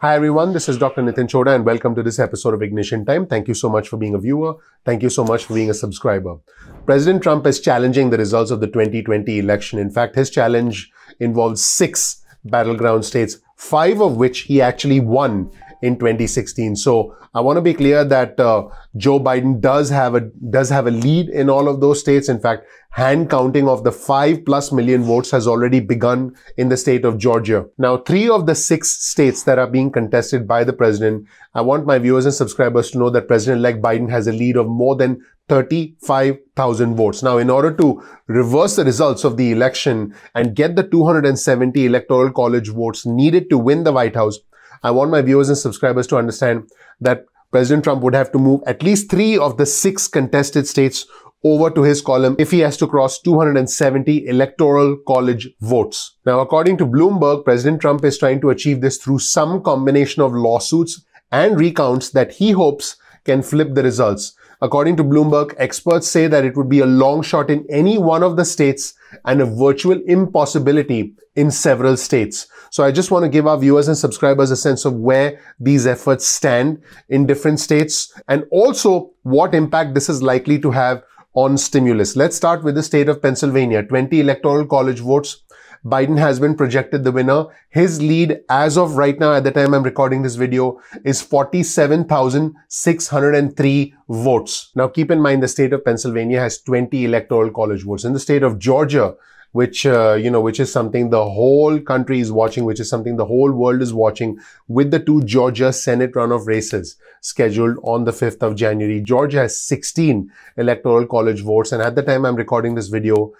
Hi everyone, this is Dr. Chhoda and welcome to this episode of Ignition Time. Thank you so much for being a viewer. Thank you so much for being a subscriber. President Trump is challenging the results of the 2020 election. In fact, his challenge involves 6 battleground states, 5 of which he actually won in 2016. So I want to be clear that Joe Biden does have a lead in all of those states. In fact, hand counting of the 5+ million votes has already begun in the state of Georgia. Now, 3 of the 6 states that are being contested by the president, I want my viewers and subscribers to know that President-elect Biden has a lead of more than 35,000 votes. Now, in order to reverse the results of the election and get the 270 electoral college votes needed to win the White House, I want my viewers and subscribers to understand that President Trump would have to move at least 3 of the 6 contested states over to his column if he has to cross 270 electoral college votes. Now, according to Bloomberg, President Trump is trying to achieve this through some combination of lawsuits and recounts that he hopes can flip the results. According to Bloomberg, experts say that it would be a long shot in any one of the states and a virtual impossibility in several states. So I just want to give our viewers and subscribers a sense of where these efforts stand in different states and also what impact this is likely to have on stimulus. Let's start with the state of Pennsylvania. 20 electoral college votes. Biden has been projected the winner. His lead as of right now, at the time I'm recording this video, is 47,603 votes. Now keep in mind the state of Pennsylvania has 20 electoral college votes. In the state of Georgia, which is something the whole country is watching, which is something the whole world is watching, with the 2 Georgia Senate runoff races scheduled on the 5th of January. Georgia has 16 electoral college votes. And at the time I'm recording this video,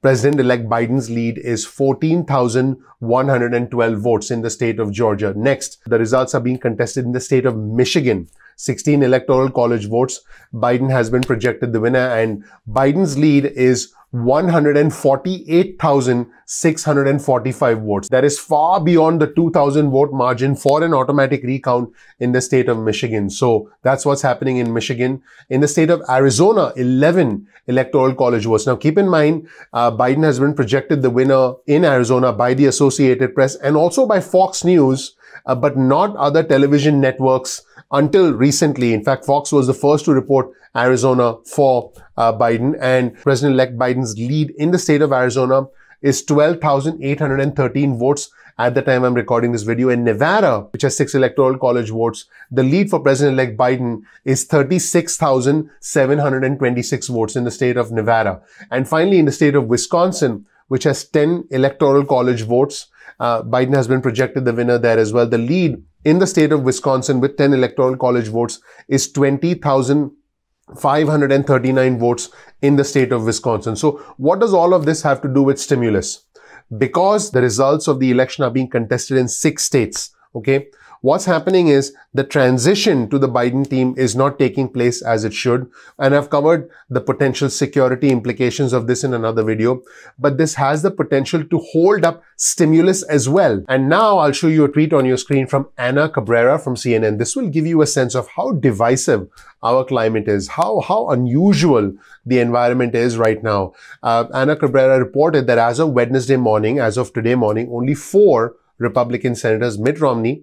President-elect Biden's lead is 14,112 votes in the state of Georgia. Next, the results are being contested in the state of Michigan. 16 electoral college votes. Biden has been projected the winner and Biden's lead is 148,645 votes. That is far beyond the 2,000 vote margin for an automatic recount in the state of Michigan. So that's what's happening in Michigan. In the state of Arizona, 11 electoral college votes. Now keep in mind, Biden has been projected the winner in Arizona by the Associated Press and also by Fox News, but not other television networks until recently. In fact, Fox was the first to report Arizona for Biden, and President-elect Biden's lead in the state of Arizona is 12,813 votes at the time I'm recording this video. In Nevada, which has 6 electoral college votes, the lead for President-elect Biden is 36,726 votes in the state of Nevada. And finally, in the state of Wisconsin, which has 10 electoral college votes, Biden has been projected the winner there as well. The lead in the state of Wisconsin with 10 electoral college votes is 20,539 votes in the state of Wisconsin. So what does all of this have to do with stimulus? Because the results of the election are being contested in 6 states, okay? What's happening is the transition to the Biden team is not taking place as it should. And I've covered the potential security implications of this in another video. But this has the potential to hold up stimulus as well. And now I'll show you a tweet on your screen from Ana Cabrera from CNN. This will give you a sense of how divisive our climate is, how unusual the environment is right now. Ana Cabrera reported that as of Wednesday morning, as of today morning, only 4 Republican senators, Mitt Romney,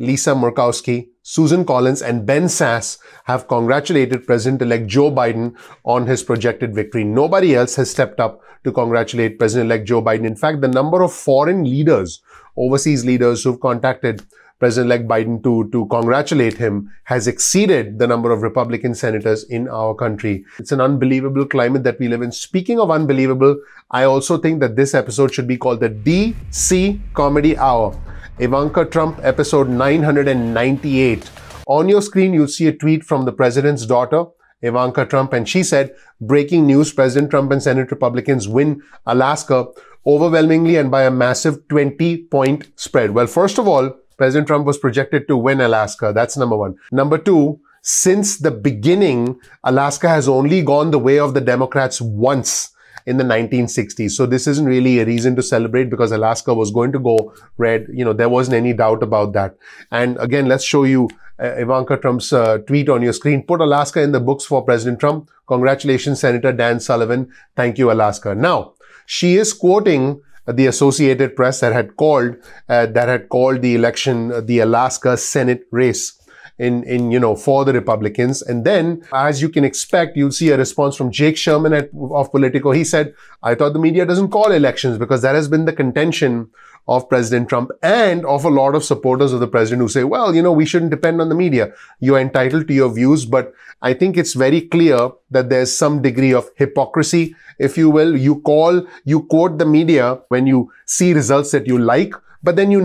Lisa Murkowski, Susan Collins, and Ben Sasse have congratulated President-elect Joe Biden on his projected victory. Nobody else has stepped up to congratulate President-elect Joe Biden. In fact, the number of foreign leaders, overseas leaders who've contacted President-elect Biden to congratulate him has exceeded the number of Republican senators in our country. It's an unbelievable climate that we live in. Speaking of unbelievable, I also think that this episode should be called the DC Comedy Hour. Ivanka Trump, episode 998. On your screen, you'll see a tweet from the president's daughter, Ivanka Trump, and she said, breaking news, President Trump and Senate Republicans win Alaska overwhelmingly and by a massive 20-point spread. Well, first of all, President Trump was projected to win Alaska. That's number 1. Number 2, since the beginning, Alaska has only gone the way of the Democrats once in the 1960s. So this isn't really a reason to celebrate because Alaska was going to go red. There wasn't any doubt about that. And again, let's show you Ivanka Trump's tweet on your screen. Put Alaska in the books for President Trump. Congratulations, Senator Dan Sullivan. Thank you, Alaska. Now, she is quoting the Associated Press that had called the election, the Alaska Senate race for the Republicans. And then, as you can expect, you'll see a response from Jake Sherman of Politico. He said, I thought the media doesn't call elections, because that has been the contention of President Trump and of a lot of supporters of the president who say, well, we shouldn't depend on the media. You're entitled to your views. But I think it's very clear that there's some degree of hypocrisy, if you will. You quote the media when you see results that you like, but then you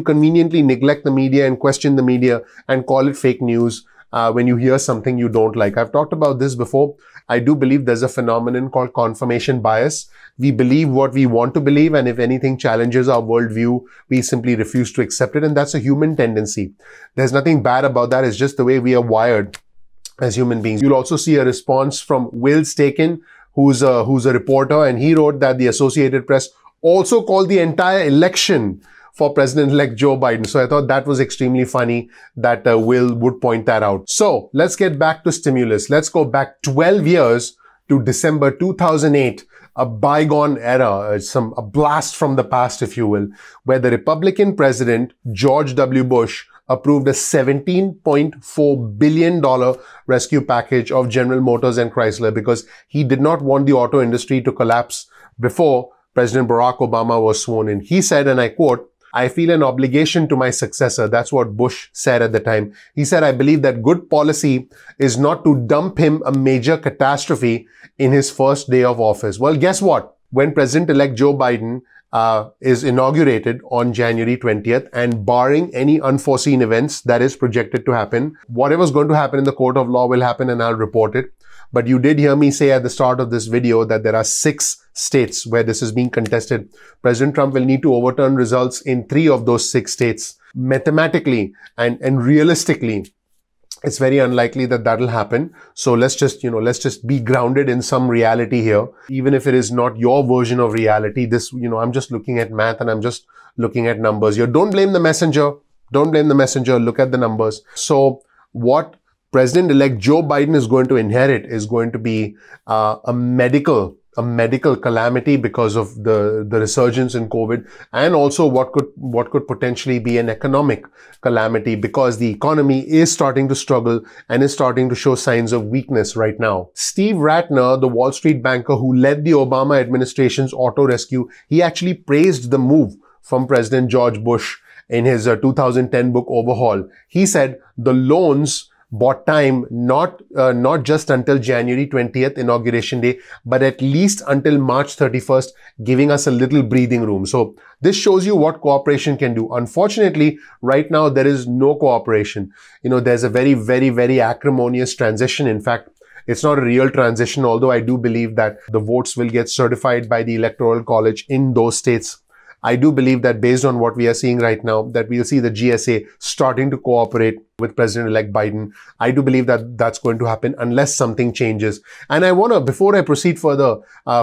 conveniently neglect the media and question the media and call it fake news when you hear something you don't like. I've talked about this before. I do believe there's a phenomenon called confirmation bias. We believe what we want to believe, and if anything challenges our worldview, we simply refuse to accept it, and that's a human tendency. There's nothing bad about that. It's just the way we are wired as human beings. You'll also see a response from Will Staken, who's a reporter, and he wrote that the Associated Press also called the entire election for President-elect Joe Biden. So I thought that was extremely funny that Will would point that out. So let's get back to stimulus. Let's go back 12 years to December 2008, a bygone era, a blast from the past, if you will, where the Republican president, George W. Bush, approved a $17.4 billion rescue package of General Motors and Chrysler because he did not want the auto industry to collapse before President Barack Obama was sworn in. He said, and I quote, I feel an obligation to my successor. That's what Bush said at the time. He said, I believe that good policy is not to dump him a major catastrophe in his first day of office. Well, guess what? When President-elect Joe Biden is inaugurated on January 20th, and barring any unforeseen events that is projected to happen, whatever's going to happen in the court of law will happen, and I'll report it. But you did hear me say at the start of this video that there are 6 states where this is being contested. President Trump will need to overturn results in 3 of those 6 states. Mathematically and realistically, it's very unlikely that that'll happen. So let's just be grounded in some reality here. Even if it is not your version of reality, I'm just looking at math and I'm just looking at numbers here. Don't blame the messenger. Don't blame the messenger. Look at the numbers. So what President-elect Joe Biden is going to inherit is going to be a medical calamity because of the resurgence in COVID, and also what could potentially be an economic calamity because the economy is starting to struggle and is starting to show signs of weakness right now. Steve Ratner, the Wall Street banker who led the Obama administration's auto rescue, he actually praised the move from President George Bush in his 2010 book Overhaul. He said the loans bought time not just until January 20th, inauguration day, but at least until March 31st, giving us a little breathing room. So this shows you what cooperation can do. Unfortunately, right now, there is no cooperation. There's a very, very, very acrimonious transition. In fact, it's not a real transition, although I do believe that the votes will get certified by the Electoral College in those states. I do believe that based on what we are seeing right now, that we'll see the GSA starting to cooperate with President-elect Biden. I do believe that that's going to happen unless something changes. And I want to, before I proceed further,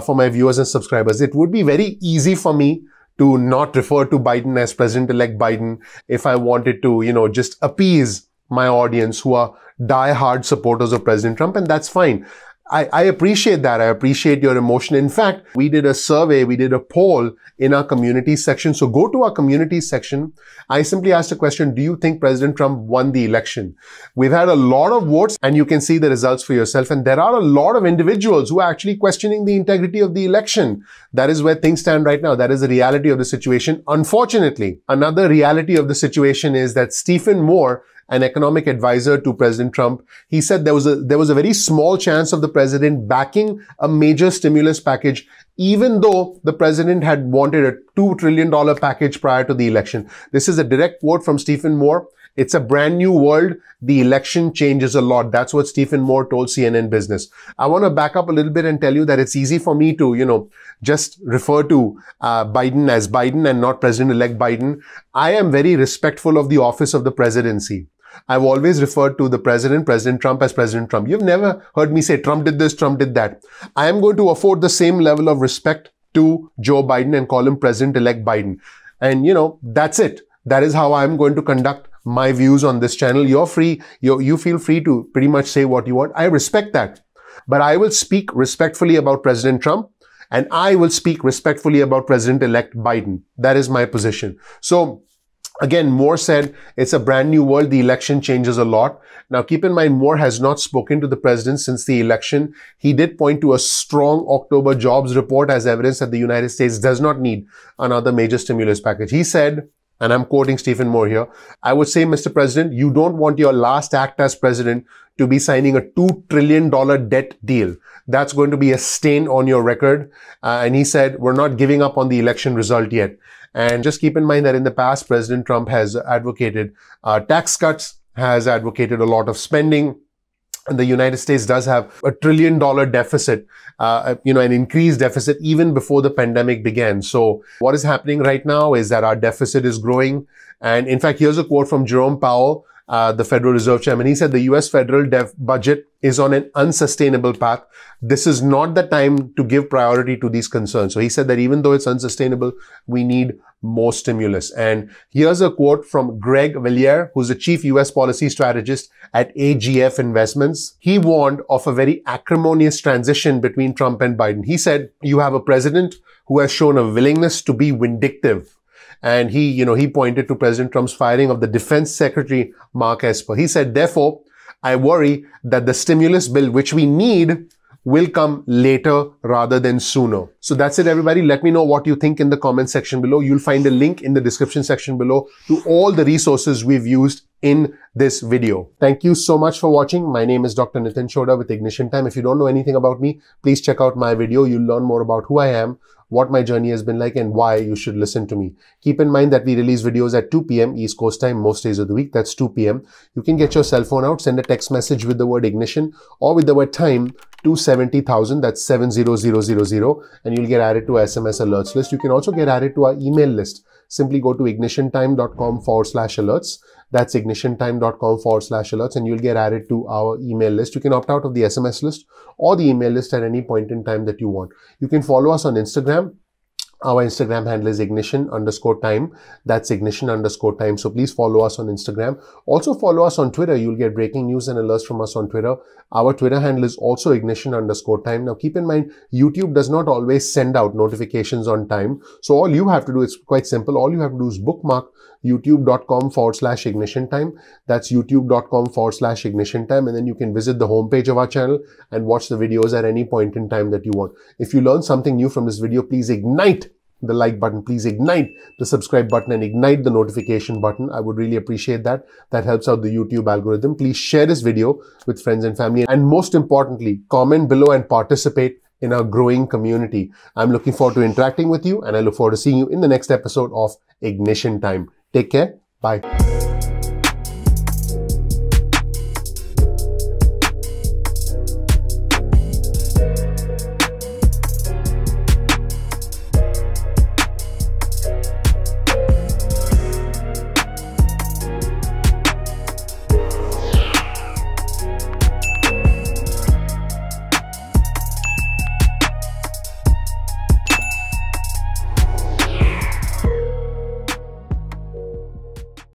for my viewers and subscribers, it would be very easy for me to not refer to Biden as President-elect Biden if I wanted to, just appease my audience who are die-hard supporters of President Trump, and that's fine. I appreciate that. I appreciate your emotion. In fact, we did a survey, we did a poll in our community section. So go to our community section. I simply asked a question, do you think President Trump won the election? We've had a lot of votes and you can see the results for yourself. And there are a lot of individuals who are actually questioning the integrity of the election. That is where things stand right now. That is the reality of the situation. Unfortunately, another reality of the situation is that Stephen Moore, an economic advisor to President Trump, he said there was a very small chance of the president backing a major stimulus package, even though the president had wanted a $2 trillion package prior to the election. This is a direct quote from Stephen Moore. It's a brand new world. The election changes a lot. That's what Stephen Moore told CNN Business. I want to back up a little bit and tell you that it's easy for me to, just refer to Biden as Biden and not President-elect Biden. I am very respectful of the office of the presidency. I've always referred to the President Trump, as President Trump. You've never heard me say Trump did this, Trump did that. I am going to afford the same level of respect to Joe Biden and call him President-elect Biden. And, that's it. That is how I'm going to conduct my views on this channel. You're free. You feel free to pretty much say what you want. I respect that. But I will speak respectfully about President Trump and I will speak respectfully about President-elect Biden. That is my position. So again, Moore said it's a brand new world. The election changes a lot. Now, keep in mind, Moore has not spoken to the president since the election. He did point to a strong October jobs report as evidence that the United States does not need another major stimulus package. He said, and I'm quoting Stephen Moore here, I would say, Mr. President, you don't want your last act as president to be signing a $2 trillion debt deal. That's going to be a stain on your record. And he said, we're not giving up on the election result yet. And just keep in mind that in the past, President Trump has advocated tax cuts, has advocated a lot of spending. And the United States does have a $1 trillion deficit, an increased deficit even before the pandemic began. So what is happening right now is that our deficit is growing. And in fact, here's a quote from Jerome Powell, the Federal Reserve Chairman. He said the US federal budget is on an unsustainable path. This is not the time to give priority to these concerns. So he said that even though it's unsustainable, we need more stimulus. And here's a quote from Greg Villiers, who's the chief US policy strategist at AGF Investments. He warned of a very acrimonious transition between Trump and Biden. He said, you have a president who has shown a willingness to be vindictive. And he pointed to President Trump's firing of the Defense Secretary, Mark Esper. He said, therefore, I worry that the stimulus bill, which we need, will come later rather than sooner. So that's it, everybody. Let me know what you think in the comment section below. You'll find a link in the description section below to all the resources we've used in this video. Thank you so much for watching. My name is Dr. Nitin Chhoda with Ignition Time. If you don't know anything about me, please check out my video. You'll learn more about who I am, what my journey has been like, and why you should listen to me. Keep in mind that we release videos at 2 p.m. East Coast time most days of the week. That's 2 p.m. You can get your cell phone out, send a text message with the word ignition or with the word time to 70,000. That's 70000, and you'll get added to SMS alerts list. You can also get added to our email list. Simply go to ignitiontime.com/alerts. That's ignitiontime.com/alerts, and you'll get added to our email list. You can opt out of the SMS list or the email list at any point in time that you want. You can follow us on Instagram. Our Instagram handle is ignition_time. That's ignition_time. So please follow us on Instagram. Also follow us on Twitter. You'll get breaking news and alerts from us on Twitter. Our Twitter handle is also ignition_time. Now keep in mind, YouTube does not always send out notifications on time. So all you have to do, it's quite simple. All you have to do is bookmark youtube.com/ignition time. That's youtube.com/ignition time. And then you can visit the homepage of our channel and watch the videos at any point in time that you want. If you learn something new from this video, please ignite the like button. Please ignite the subscribe button and ignite the notification button. I would really appreciate that. That helps out the YouTube algorithm. Please share this video with friends and family. And most importantly, comment below and participate in our growing community. I'm looking forward to interacting with you, and I look forward to seeing you in the next episode of Ignition Time. Take care. Bye.